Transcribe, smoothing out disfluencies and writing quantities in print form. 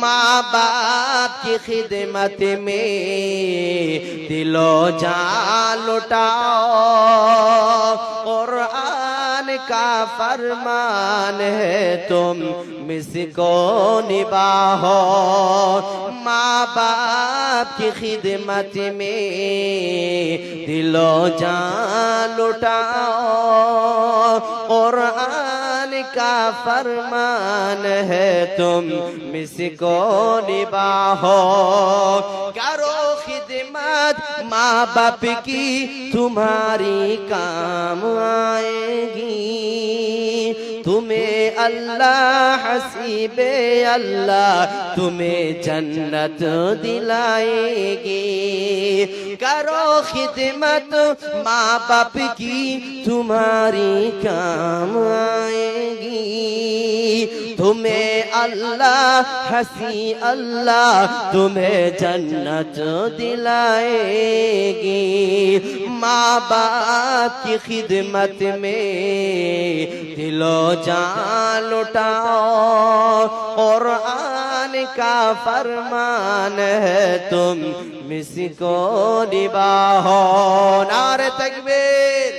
माँ बाप की खिदमत में दिलो जान लुटाओ। कुरान का फरमान है तुम मिसको निभाओ। माँ बाप की खिदमत में दिलो जान लुटाओ। कुरान का फरमान है तुम मिसको निभाओ। करो खिदमत माँ बाप की तुम्हारी काम आएगी। तुम्हें अल्लाह हसीबे अल्लाह तुम्हें जन्नत दिलाएगी। करो खिदमत माँ बाप की तुम्हारी काम आएगी। तुम्हें अल्लाह हसी अल्लाह तुम्हें जन्नत दिलाएगी। माँ बाप की खिदमत में दिलो जान लुटाओ। कुरान का फरमान है तुम मिसको निभाओ। नारे तकबीर।